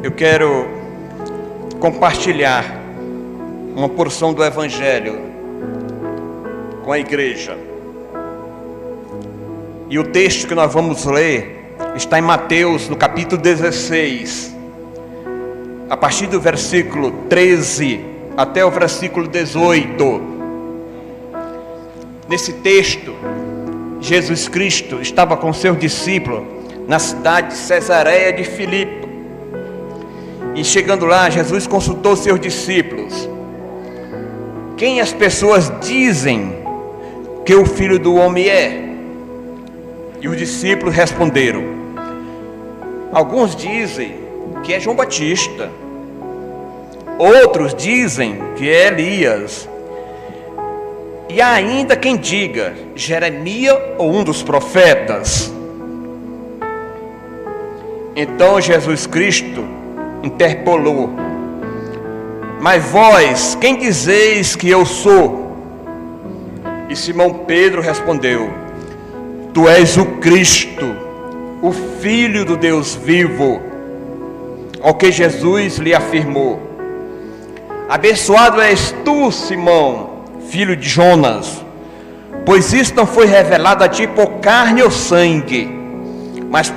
eu quero compartilhar uma porção do Evangelho com a igreja. E o texto que nós vamos ler está em Mateus, no capítulo 16, a partir do versículo 13 até o versículo 18. Nesse texto, Jesus Cristo estava com seus discípulos na cidade de Cesareia de Filipe. E chegando lá, Jesus consultou seus discípulos: quem as pessoas dizem que o Filho do Homem é? E os discípulos responderam: alguns dizem que é João Batista, outros dizem que é Elias, e há ainda quem diga Jeremias ou um dos profetas. Então Jesus Cristo interpelou: mas vós, quem dizeis que eu sou? E Simão Pedro respondeu: tu és o Cristo, o Filho do Deus vivo. Ao que Jesus lhe afirmou: abençoado és tu, Simão, filho de Jonas, pois isso não foi revelado a ti por carne ou sangue, mas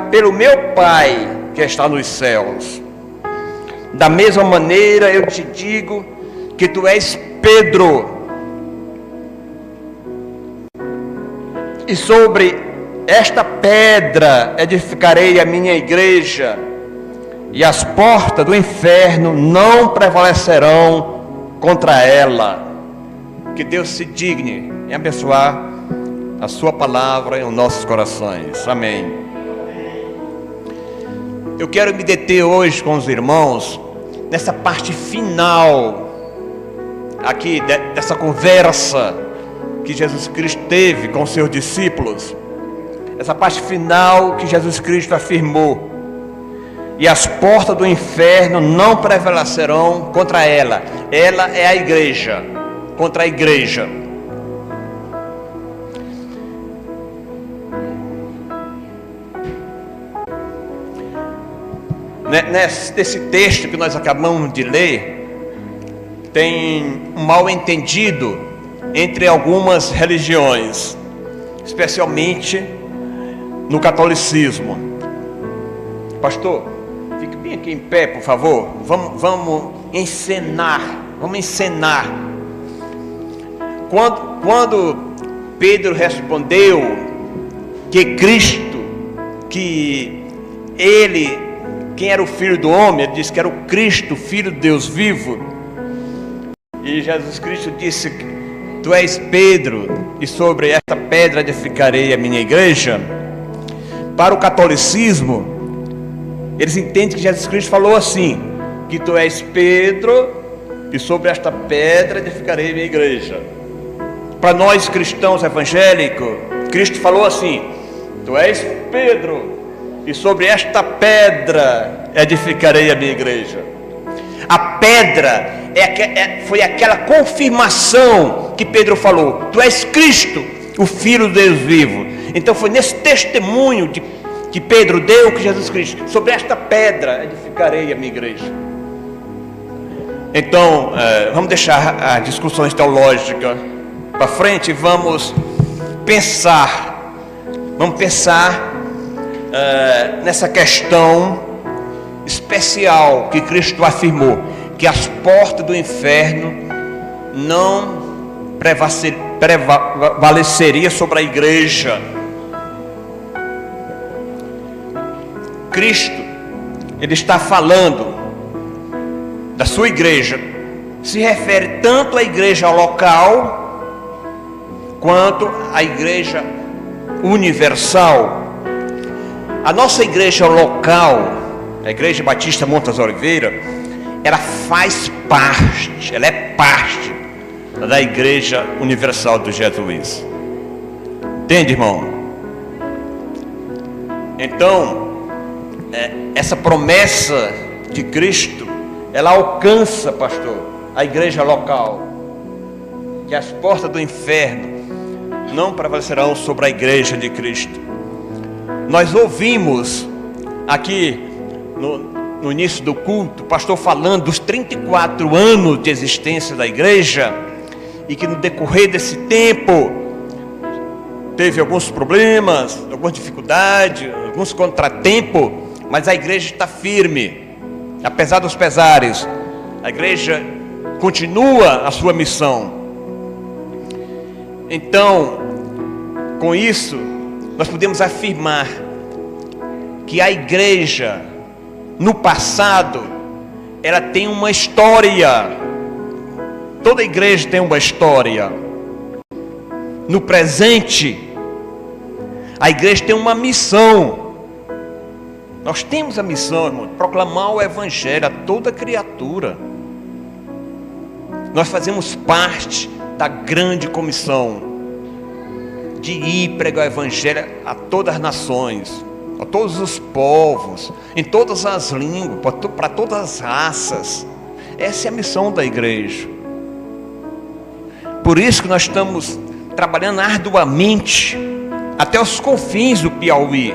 pelo meu Pai que está nos céus. Da mesma maneira eu te digo que tu és Pedro, e sobre esta pedra edificarei a minha igreja, e as portas do inferno não prevalecerão contra ela. Que Deus se digne em abençoar a sua palavra em nossos corações. Amém. Eu quero me deter hoje com os irmãos nessa parte final aqui dessa conversa que Jesus Cristo teve com seus discípulos. Essa parte final que Jesus Cristo afirmou: e as portas do inferno não prevalecerão contra ela. Ela é a igreja, contra a igreja. Nesse texto que nós acabamos de ler, tem um mal entendido entre algumas religiões, especialmente no catolicismo. Pastor, fique bem aqui em pé, por favor. Vamos encenar. Quando Pedro respondeu que Cristo, que ele, quem era o Filho do Homem, ele disse que era o Cristo, Filho de Deus vivo. E Jesus Cristo disse: tu és Pedro, e sobre esta pedra edificarei a minha igreja. Para o catolicismo, eles entendem que Jesus Cristo falou assim: que tu és Pedro, e sobre esta pedra edificarei a minha igreja. Para nós cristãos evangélicos, Cristo falou assim: tu és Pedro, e sobre esta pedra edificarei a minha igreja. A pedra foi aquela confirmação que Pedro falou: tu és Cristo, o Filho de Deus vivo. Então foi nesse testemunho que Pedro deu que Jesus Cristo: sobre esta pedra edificarei a minha igreja. Então vamos deixar as discussões teológicas para frente e vamos pensar nessa questão especial que Cristo afirmou: que as portas do inferno não prevaleceria sobre a igreja. Cristo, ele está falando da sua igreja, se refere tanto à igreja local quanto à igreja universal. A nossa igreja local, a Igreja Batista Montes Oliveira, ela é parte da Igreja Universal dos Jesus. Entende, irmão? Então, essa promessa de Cristo, ela alcança, pastor, a igreja local, que as portas do inferno não prevalecerão sobre a igreja de Cristo. Nós ouvimos aqui no início do culto, o pastor falando dos 34 anos de existência da igreja, e que no decorrer desse tempo teve alguns problemas, algumas dificuldades, alguns contratempos, mas a igreja está firme, apesar dos pesares. A igreja continua a sua missão. Então, com isso, nós podemos afirmar que a igreja, no passado, ela tem uma história. Toda igreja tem uma história. No presente, a igreja tem uma missão. Nós temos a missão, irmão, de proclamar o evangelho a toda criatura. Nós fazemos parte da grande comissão de ir pregar o evangelho a todas as nações, a todos os povos, em todas as línguas, para todas as raças. Essa é a missão da igreja. Por isso que nós estamos trabalhando arduamente até os confins do Piauí.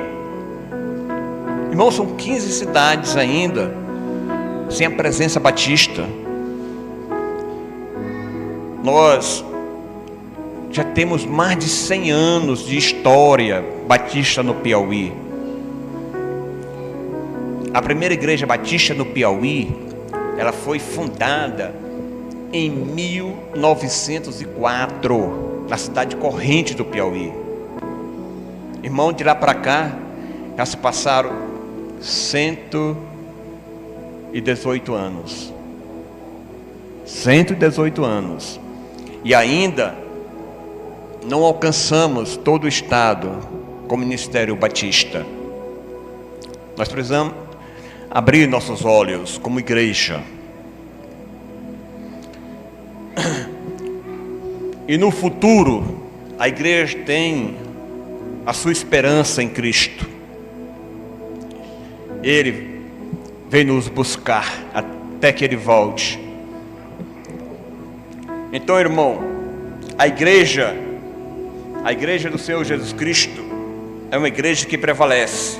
Irmão, são 15 cidades ainda sem a presença batista. Nós já temos mais de 100 anos de história batista no Piauí. A primeira igreja batista no Piauí, ela foi fundada em 1904, na cidade de Corrente do Piauí. Irmão, de lá para cá, já se passaram 118 anos. 118 anos. E ainda não alcançamos todo o estado com o Ministério Batista. Nós precisamos abrir nossos olhos como igreja. E no futuro, a igreja tem a sua esperança em Cristo. Ele vem nos buscar até que Ele volte. Então, irmão, a igreja do Senhor Jesus Cristo é uma igreja que prevalece.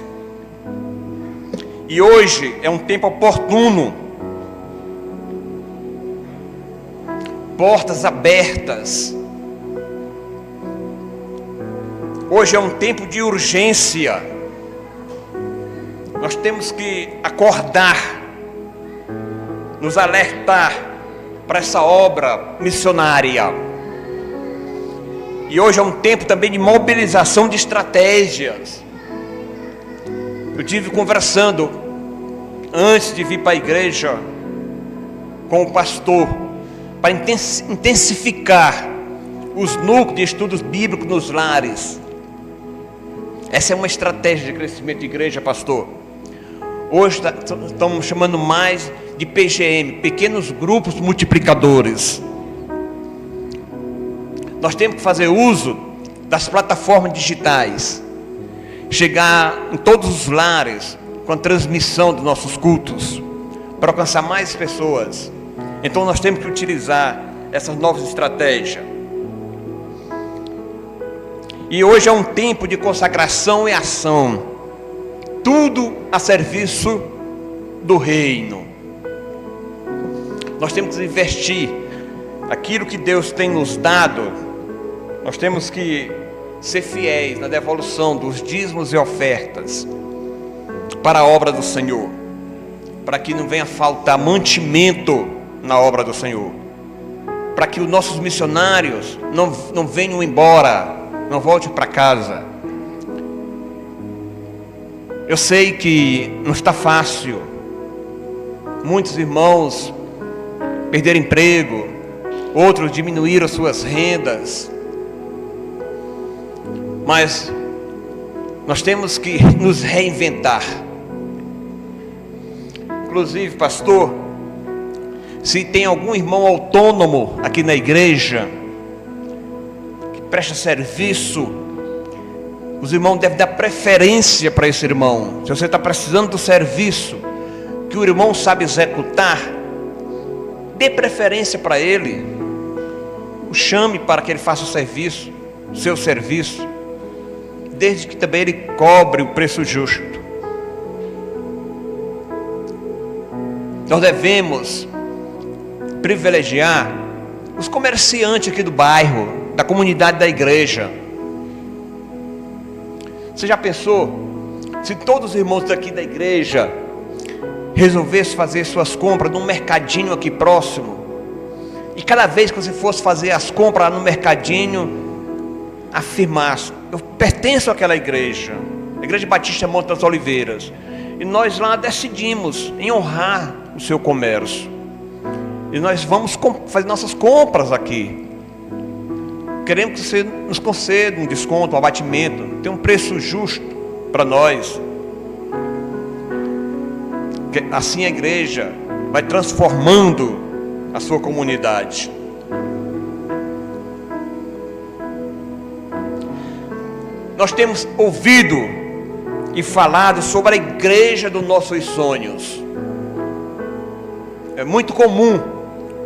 E hoje é um tempo oportuno. Portas abertas. Hoje é um tempo de urgência. Nós temos que acordar, nos alertar para essa obra missionária. E hoje é um tempo também de mobilização de estratégias. Eu tive conversando antes de vir para a igreja com o pastor, para intensificar os núcleos de estudos bíblicos nos lares. Essa é uma estratégia de crescimento de igreja, pastor. Hoje estamos chamando mais de PGM, pequenos grupos multiplicadores. Nós temos que fazer uso das plataformas digitais, chegar em todos os lares com a transmissão dos nossos cultos, para alcançar mais pessoas. Então nós temos que utilizar essas novas estratégias. E hoje é um tempo de consagração e ação, tudo a serviço do reino. Nós temos que investir aquilo que Deus tem nos dado. Nós temos que ser fiéis na devolução dos dízimos e ofertas para a obra do Senhor, para que não venha faltar mantimento na obra do Senhor, para que os nossos missionários não venham embora, não voltem para casa. Eu sei que não está fácil. Muitos irmãos perderam emprego, outros diminuíram suas rendas. Mas nós temos que nos reinventar. Inclusive, pastor, se tem algum irmão autônomo aqui na igreja que presta serviço, os irmãos devem dar preferência para esse irmão. Se você está precisando do serviço que o irmão sabe executar, dê preferência para ele. O chame para que ele faça o serviço, o seu serviço, desde que também ele cobre o preço justo. Nós devemos privilegiar os comerciantes aqui do bairro, da comunidade da igreja. Você já pensou se todos os irmãos daqui da igreja resolvessem fazer suas compras num mercadinho aqui próximo, e cada vez que você fosse fazer as compras lá no mercadinho, afirmasse: eu pertenço àquela igreja, a Igreja Batista Monte das Oliveiras, e nós lá decidimos em honrar o seu comércio, e nós vamos fazer nossas compras aqui. Queremos que você nos conceda um desconto, um abatimento, tem um preço justo para nós. Assim a igreja vai transformando a sua comunidade. Nós temos ouvido e falado sobre a igreja dos nossos sonhos. É muito comum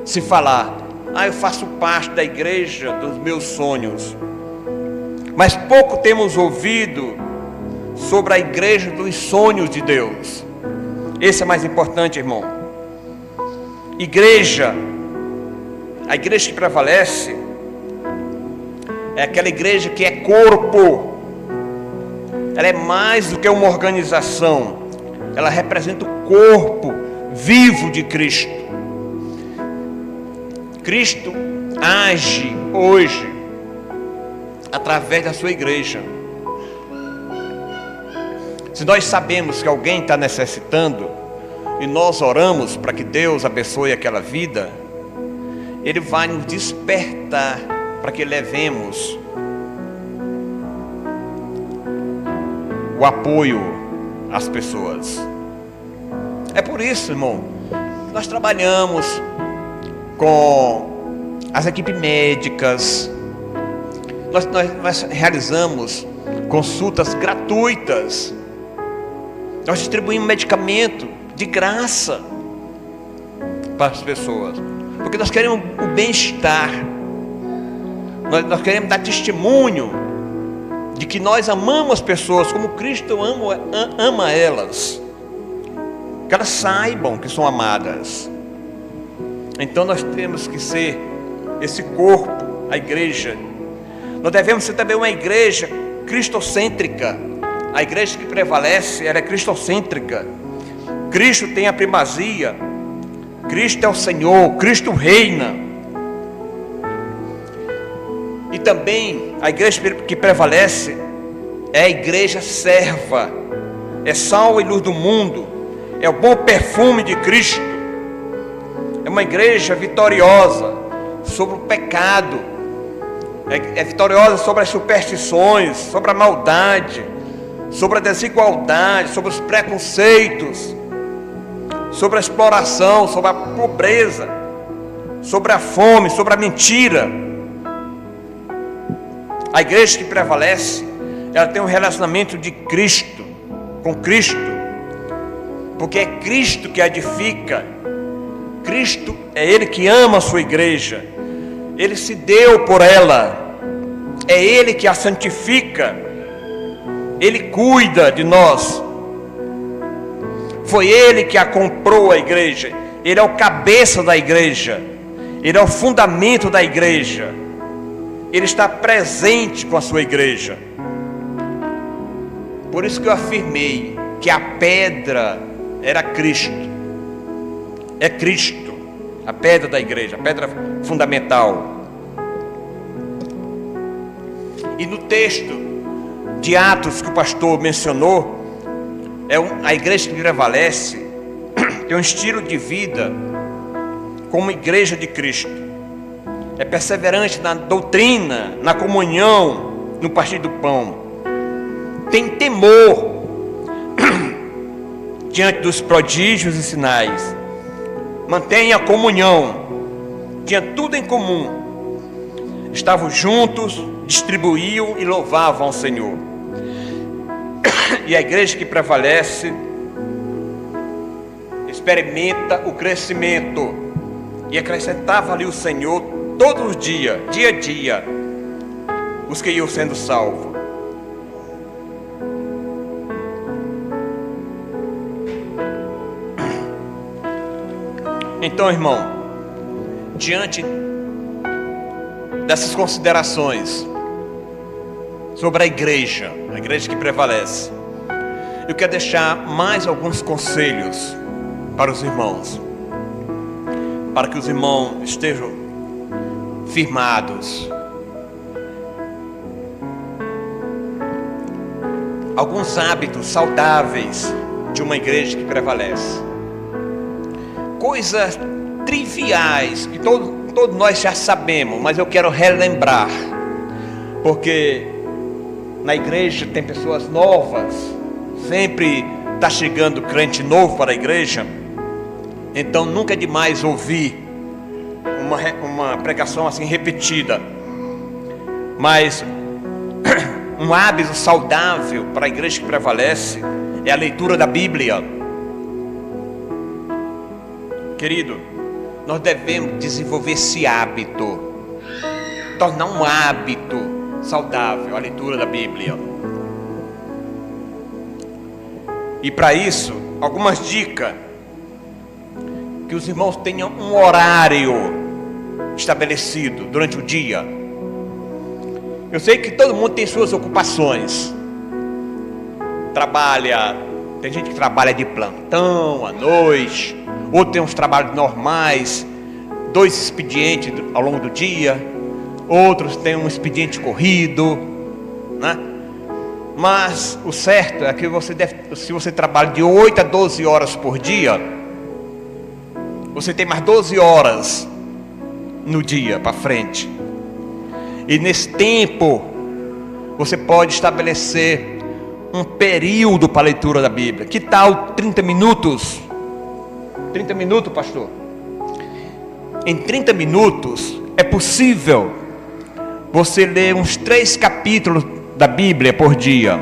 se falar: eu faço parte da igreja dos meus sonhos. Mas pouco temos ouvido sobre a igreja dos sonhos de Deus. Esse é mais importante, irmão. A igreja que prevalece é aquela igreja que é corpo. Ela é mais do que uma organização. Ela representa o corpo vivo de Cristo. Cristo age hoje através da sua igreja. Se nós sabemos que alguém está necessitando e nós oramos para que Deus abençoe aquela vida, Ele vai nos despertar para que levemos o apoio às pessoas. É por isso, irmão, nós trabalhamos com as equipes médicas, nós realizamos consultas gratuitas, nós distribuímos medicamento de graça para as pessoas, porque nós queremos o bem-estar, nós queremos dar testemunho de que nós amamos as pessoas como Cristo ama elas, que elas saibam que são amadas. Então nós temos que ser esse corpo, a igreja. Nós devemos ser também uma igreja cristocêntrica. A igreja que prevalece, ela é cristocêntrica. Cristo tem a primazia, Cristo é o Senhor, Cristo reina. E também a igreja que prevalece é a igreja serva, é sal e luz do mundo, é o bom perfume de Cristo. É uma igreja vitoriosa sobre o pecado, é vitoriosa sobre as superstições, sobre a maldade, sobre a desigualdade, sobre os preconceitos, sobre a exploração, sobre a pobreza, sobre a fome, sobre a mentira. A igreja que prevalece, ela tem um relacionamento de Cristo, com Cristo, porque é Cristo que edifica. Cristo é Ele que ama a sua igreja, Ele se deu por ela, é Ele que a santifica, Ele cuida de nós. Foi Ele que a comprou, a igreja. Ele é o cabeça da igreja, Ele é o fundamento da igreja, Ele está presente com a sua igreja. Por isso que eu afirmei que a pedra era Cristo. É Cristo, a pedra da igreja, a pedra fundamental. E no texto de Atos que o pastor mencionou, a igreja que prevalece tem um estilo de vida como igreja de Cristo. É perseverante na doutrina, na comunhão, no partir do pão. Tem temor diante dos prodígios e sinais. Mantém a comunhão. Tinha tudo em comum. Estavam juntos, distribuíam e louvavam ao Senhor. E a igreja que prevalece experimenta o crescimento. E acrescentava ali o Senhor todos os dias, dia a dia, os que iam sendo salvos. Então, irmão, diante dessas considerações sobre a igreja que prevalece, eu quero deixar mais alguns conselhos para os irmãos, para que os irmãos estejam firmados. Alguns hábitos saudáveis de uma igreja que prevalece. Coisas triviais que todos nós já sabemos, mas eu quero relembrar, porque na igreja tem pessoas novas, sempre está chegando crente novo para a igreja, então nunca é demais ouvir uma pregação assim repetida. Mas um hábito saudável para a igreja que prevalece é a leitura da Bíblia. Querido, nós devemos desenvolver esse hábito, tornar um hábito saudável a leitura da Bíblia. E para isso, algumas dicas: que os irmãos tenham um horário estabelecido durante o dia. Eu sei que todo mundo tem suas ocupações, tem gente que trabalha de plantão à noite, outro tem uns trabalhos normais, 2 expedientes ao longo do dia, outros têm um expediente corrido, né? Mas o certo é que se você trabalha de 8 a 12 horas por dia, você tem mais 12 horas no dia para frente. E nesse tempo, você pode estabelecer um período para a leitura da Bíblia. Que tal 30 minutos? 30 minutos, pastor? Em 30 minutos, é possível você ler uns 3 capítulos da Bíblia por dia.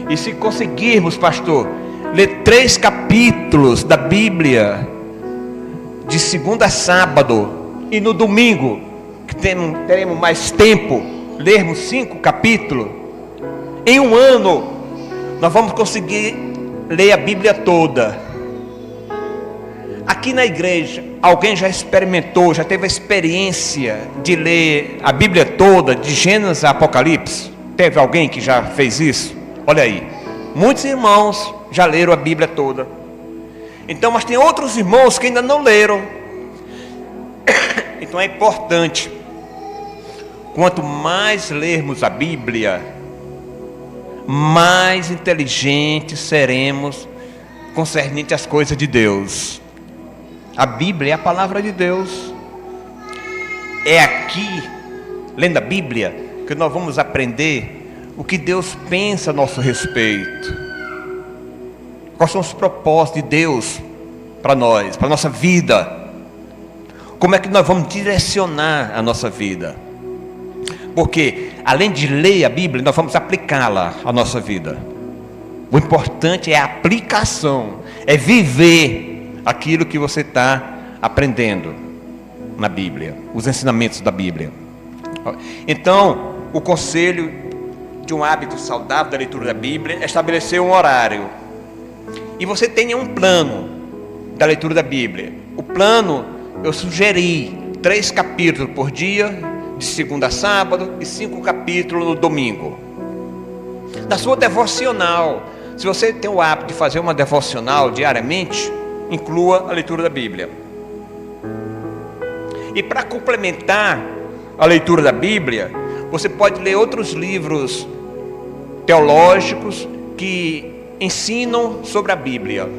E se conseguirmos, pastor, ler 3 capítulos da Bíblia de segunda a sábado, e no domingo, que teremos mais tempo, lermos 5 capítulos, em um ano nós vamos conseguir ler a Bíblia toda. Aqui na igreja, alguém já experimentou, já teve a experiência de ler a Bíblia toda, de Gênesis a Apocalipse? Teve alguém que já fez isso? Olha aí, muitos irmãos já leram a Bíblia toda. Então, mas tem outros irmãos que ainda não leram. Então é importante, quanto mais lermos a Bíblia, mais inteligentes seremos concernente às coisas de Deus. A Bíblia é a palavra de Deus. É aqui, lendo a Bíblia, que nós vamos aprender o que Deus pensa a nosso respeito. Quais são os propósitos de Deus para nós, para a nossa vida. Como é que nós vamos direcionar a nossa vida? Porque, além de ler a Bíblia, nós vamos aplicá-la à nossa vida. O importante é a aplicação, é viver aquilo que você está aprendendo na Bíblia, os ensinamentos da Bíblia. Então, o conselho de um hábito saudável da leitura da Bíblia é estabelecer um horário. E você tenha um plano da leitura da Bíblia. O plano, eu sugeri 3 capítulos por dia, de segunda a sábado, e 5 capítulos no domingo. Na sua devocional, se você tem o hábito de fazer uma devocional diariamente, inclua a leitura da Bíblia. E para complementar a leitura da Bíblia, você pode ler outros livros teológicos que ensinam sobre a Bíblia.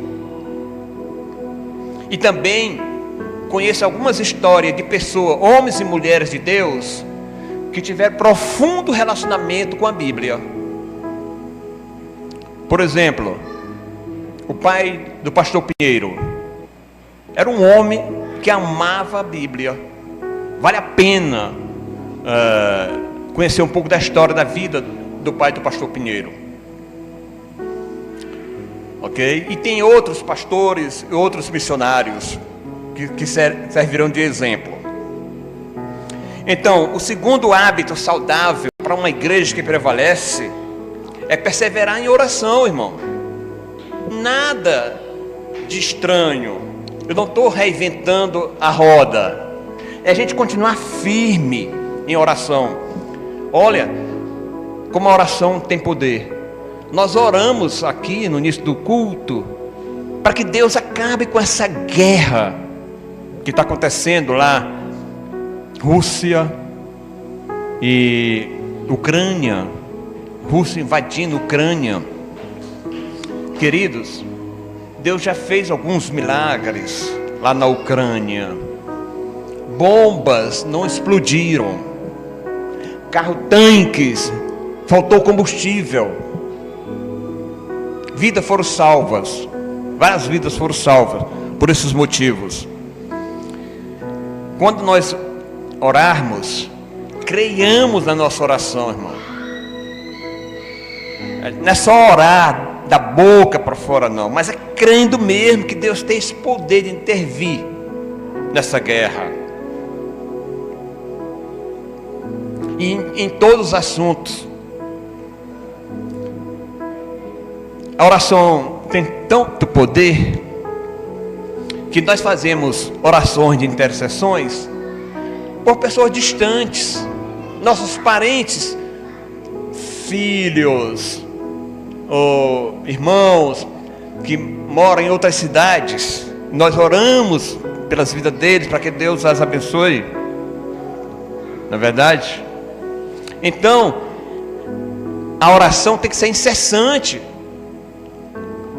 E também conheça algumas histórias de pessoas, homens e mulheres de Deus, que tiveram profundo relacionamento com a Bíblia. Por exemplo, o pai do pastor Pinheiro era um homem que amava a Bíblia. Vale a pena conhecer um pouco da história da vida do pai do pastor Pinheiro. Ok? E tem outros pastores e outros missionários que servirão de exemplo. Então, o segundo hábito saudável para uma igreja que prevalece é perseverar em oração, irmão. Nada de estranho. Eu não estou reinventando a roda. É a gente continuar firme em oração. Olha, como a oração tem poder. Nós oramos aqui no início do culto para que Deus acabe com essa guerra que está acontecendo lá, Rússia e Ucrânia, Rússia invadindo Ucrânia. Queridos, Deus já fez alguns milagres lá na Ucrânia. Bombas não explodiram, tanques, faltou combustível, vidas foram salvas, várias vidas foram salvas por esses motivos. Quando nós orarmos, creiamos na nossa oração, irmão. Não é só orar da boca para fora, não, mas é crendo mesmo que Deus tem esse poder de intervir nessa guerra. E em todos os assuntos. A oração tem tanto poder que nós fazemos orações de intercessões por pessoas distantes, nossos parentes, filhos ou irmãos que moram em outras cidades. Nós oramos pelas vidas deles para que Deus as abençoe. Não é verdade? Então, a oração tem que ser incessante.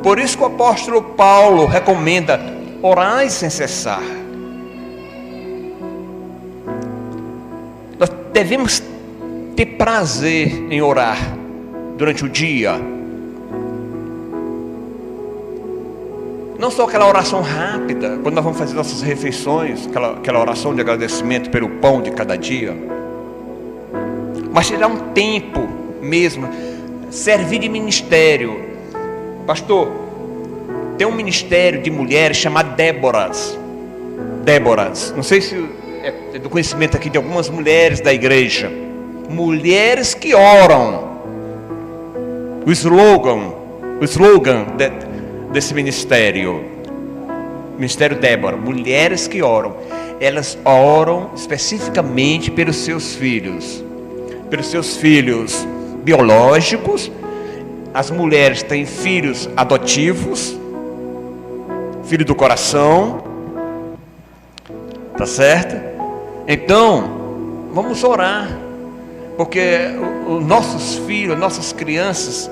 Por isso que o apóstolo Paulo recomenda: orai sem cessar. Nós devemos ter prazer em orar durante o dia. Não só aquela oração rápida, quando nós vamos fazer nossas refeições, aquela oração de agradecimento pelo pão de cada dia, mas tirar um tempo mesmo, servir de ministério. Pastor, tem um ministério de mulheres chamado Déboras. Não sei se é do conhecimento aqui de algumas mulheres da igreja. Mulheres que oram. O slogan desse ministério, Ministério Débora, mulheres que oram. Elas oram especificamente pelos seus filhos biológicos. As mulheres têm filhos adotivos, filho do coração, tá certo? Então, vamos orar, porque os nossos filhos, nossas crianças,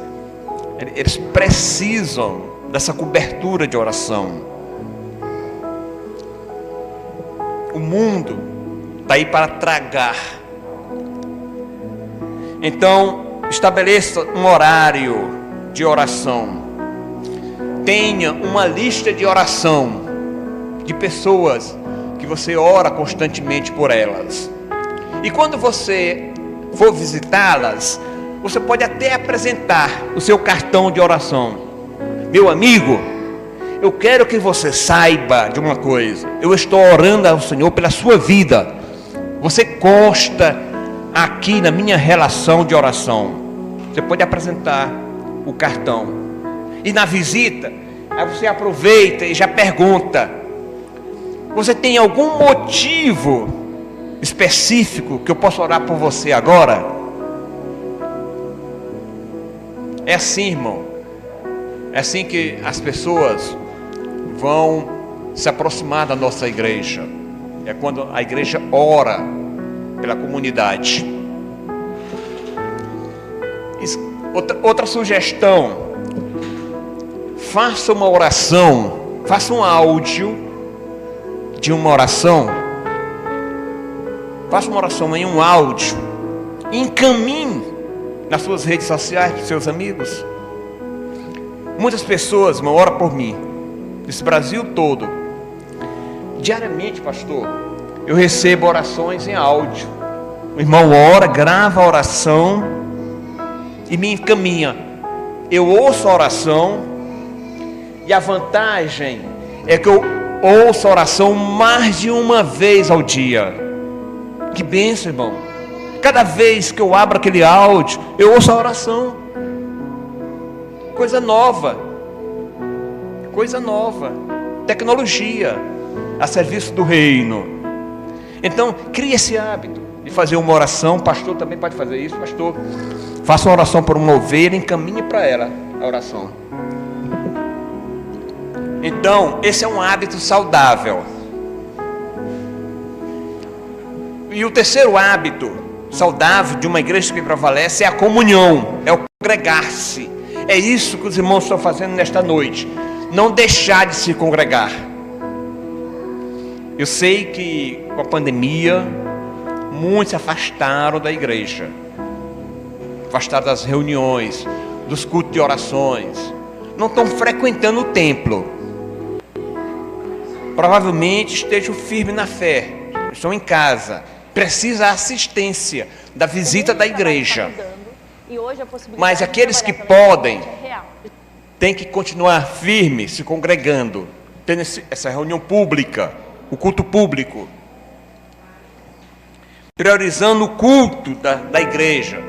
eles precisam dessa cobertura de oração. O mundo está aí para tragar. Então, estabeleça um horário de oração. Tenha uma lista de oração de pessoas que você ora constantemente por elas. E quando você for visitá-las, você pode até apresentar o seu cartão de oração. Meu amigo, eu quero que você saiba de uma coisa: eu estou orando ao Senhor pela sua vida. Você consta aqui na minha relação de oração. Você pode apresentar o cartão. E na visita, aí você aproveita e já pergunta: você tem algum motivo específico que eu possa orar por você agora? É assim, irmão. É assim que as pessoas vão se aproximar da nossa igreja. É quando a igreja ora pela comunidade. Outra sugestão: faça uma oração, faça um áudio de uma oração, faça uma oração em um áudio, encaminhe nas suas redes sociais para os seus amigos. Muitas pessoas, irmão, oram por mim, nesse Brasil todo. Diariamente, pastor, eu recebo orações em áudio. O irmão ora, grava a oração e me encaminha. Eu ouço a oração, e a vantagem é que eu ouço a oração mais de uma vez ao dia. Que bênção, irmão. Cada vez que eu abro aquele áudio, eu ouço a oração. Coisa nova. coisa nova, tecnologia a serviço do reino. Então, crie esse hábito de fazer uma oração. O pastor também pode fazer isso. Pastor, faça uma oração por uma ovelha, encaminhe para ela a oração. Então, esse é um hábito saudável. E o terceiro hábito saudável de uma igreja que prevalece é a comunhão, é o congregar-se. É isso que os irmãos estão fazendo nesta noite. Não deixar de se congregar. Eu sei que com a pandemia muitos se afastaram da igreja, afastaram das reuniões, dos cultos de orações, não estão frequentando o templo. Provavelmente estejam firmes na fé, estão em casa, precisa a assistência da visita da igreja. Mas aqueles que podem têm que continuar firmes, se congregando, tendo essa reunião pública, o culto público, priorizando o culto da igreja,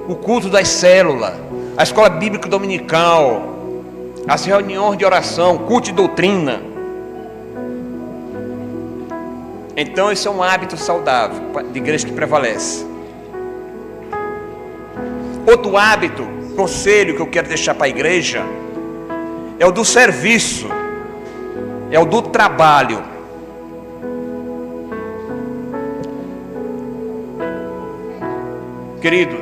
o culto das células, a escola bíblica dominical, as reuniões de oração, culto de doutrina. Então esse é um hábito saudável de igreja que prevalece. Outro hábito, conselho que eu quero deixar para a igreja, é o do serviço, é o do trabalho. Querido,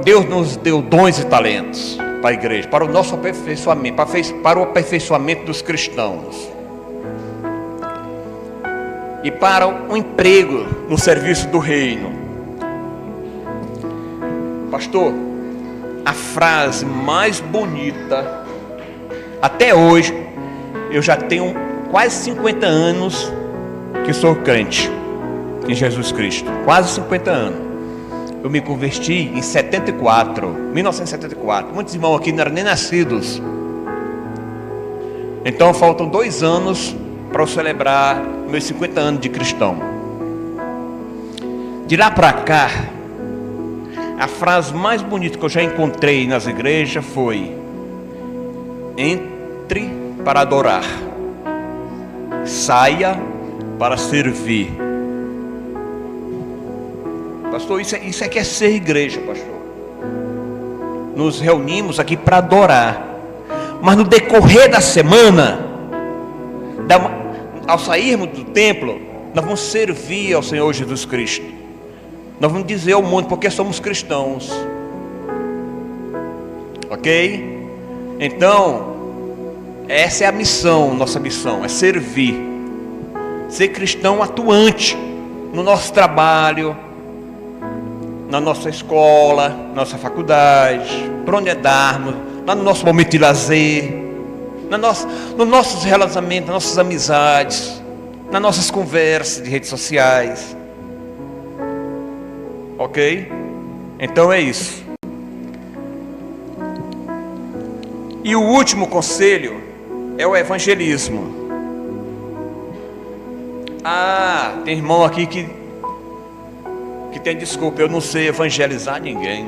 Deus nos deu dons e talentos para a igreja, para o nosso aperfeiçoamento, para o aperfeiçoamento dos cristãos e para o emprego no serviço do reino. Pastor, a frase mais bonita, até hoje, eu já tenho quase 50 anos que sou crente em Jesus Cristo, quase 50 anos. Eu me converti em 1974. Muitos irmãos aqui não eram nem nascidos. Então faltam 2 anos para eu celebrar meus 50 anos de cristão. De lá para cá, a frase mais bonita que eu já encontrei nas igrejas foi: entre para adorar, saia para servir. Pastor, isso é que é ser igreja, pastor. Nos reunimos aqui para adorar, mas no decorrer da semana, ao sairmos do templo, nós vamos servir ao Senhor Jesus Cristo. Nós vamos dizer ao mundo porque somos cristãos. Ok? Então, essa é a missão, nossa missão, é servir. Ser cristão atuante no nosso trabalho, na nossa escola, na nossa faculdade, por onde andarmos, lá no nosso momento de lazer, nos nossos relacionamentos, nas nossas amizades, nas nossas conversas de redes sociais. Ok? Então é isso. E o último conselho é o evangelismo. Tem irmão aqui que tem desculpa, eu não sei evangelizar ninguém.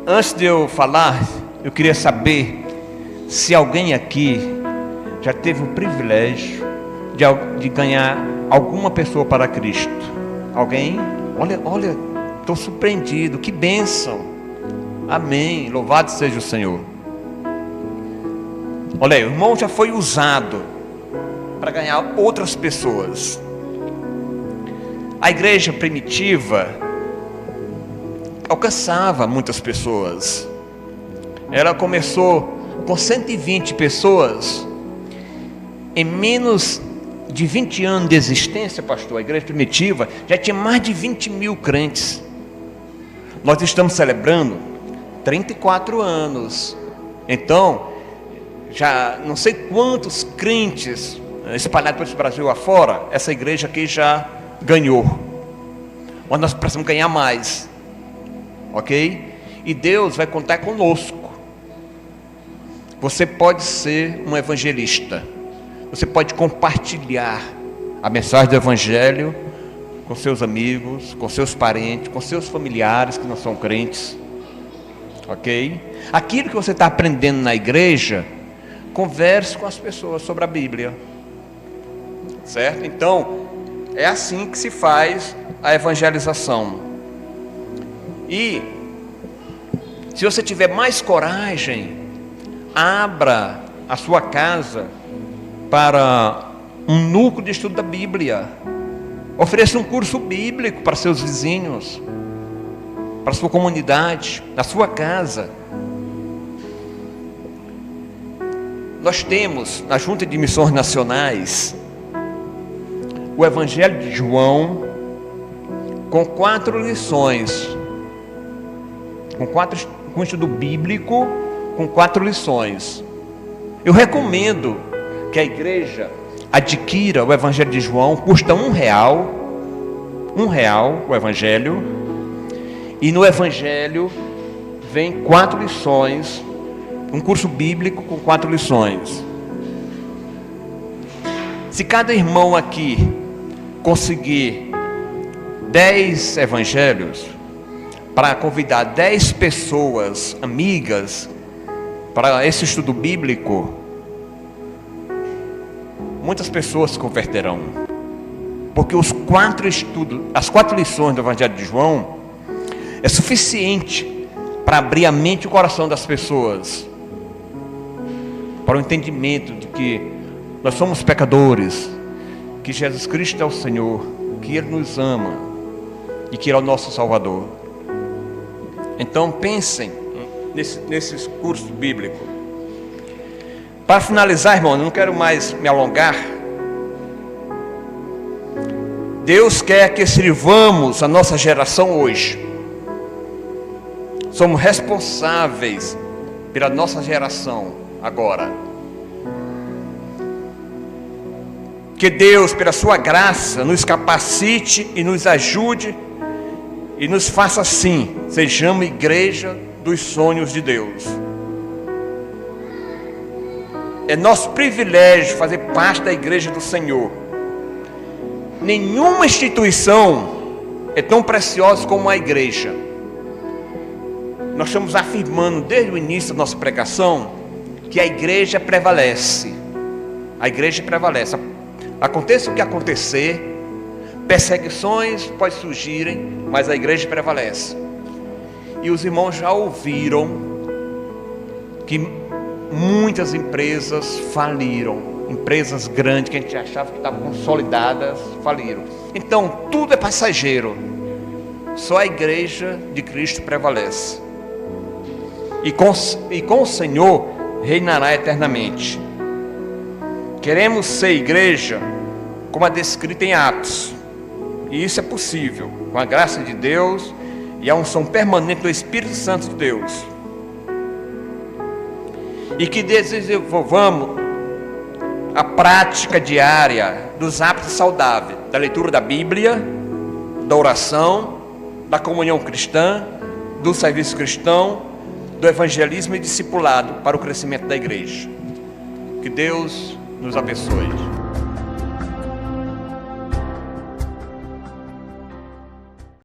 Antes de eu falar, eu queria saber se alguém aqui já teve o privilégio de ganhar alguma pessoa para Cristo. Alguém? Olha, estou surpreendido, que bênção. Amém, louvado seja o Senhor. Olha aí, o irmão já foi usado para ganhar outras pessoas. A igreja primitiva alcançava muitas pessoas. Ela começou com 120 pessoas. Em menos de 20 anos de existência, pastor, a igreja primitiva já tinha mais de 20 mil crentes. Nós estamos celebrando 34 anos. Então, já não sei quantos crentes espalhados pelo Brasil afora, essa igreja aqui já ganhou. Mas nós precisamos ganhar mais. Ok? E Deus vai contar conosco. Você pode ser um evangelista. Você pode compartilhar a mensagem do evangelho com seus amigos, com seus parentes, com seus familiares que não são crentes. ok? Aquilo que você está aprendendo na igreja, converse com as pessoas sobre a Bíblia, certo? Então, é assim que se faz a evangelização. E, se você tiver mais coragem, abra a sua casa para um núcleo de estudo da Bíblia. Ofereça um curso bíblico para seus vizinhos, para sua comunidade, na sua casa. Nós temos na Junta de Missões Nacionais o Evangelho de João com 4 lições, com estudo bíblico, com 4 lições. Eu recomendo que a igreja adquira o Evangelho de João, custa R$1, o Evangelho, e no Evangelho vem 4 lições, um curso bíblico com 4 lições. Se cada irmão aqui conseguir 10 evangelhos, para convidar 10 pessoas amigas para esse estudo bíblico, muitas pessoas se converterão, porque as 4 lições do Evangelho de João é suficiente para abrir a mente e o coração das pessoas para o entendimento de que nós somos pecadores, que Jesus Cristo é o Senhor, que Ele nos ama e que Ele é o nosso Salvador. Então pensem nesse curso bíblico. Para finalizar, irmão, eu não quero mais me alongar. Deus quer que sirvamos a nossa geração hoje. Somos responsáveis pela nossa geração agora. Que Deus, pela sua graça, nos capacite e nos ajude e nos faça assim, sejamos igreja dos sonhos de Deus. É nosso privilégio fazer parte da igreja do Senhor. Nenhuma instituição é tão preciosa como a igreja. Nós estamos afirmando desde o início da nossa pregação que a igreja prevalece. A igreja prevalece. Aconteça o que acontecer, perseguições podem surgirem, mas a igreja prevalece. E os irmãos já ouviram que muitas empresas faliram, empresas grandes que a gente achava que estavam consolidadas, faliram. Então tudo é passageiro, só a igreja de Cristo prevalece, e com o Senhor reinará eternamente. Queremos ser igreja como a descrita em Atos, e isso é possível com a graça de Deus e a unção permanente do Espírito Santo de Deus. E que desenvolvamos a prática diária dos hábitos saudáveis, da leitura da Bíblia, da oração, da comunhão cristã, do serviço cristão, do evangelismo e discipulado para o crescimento da igreja. Que Deus nos abençoe.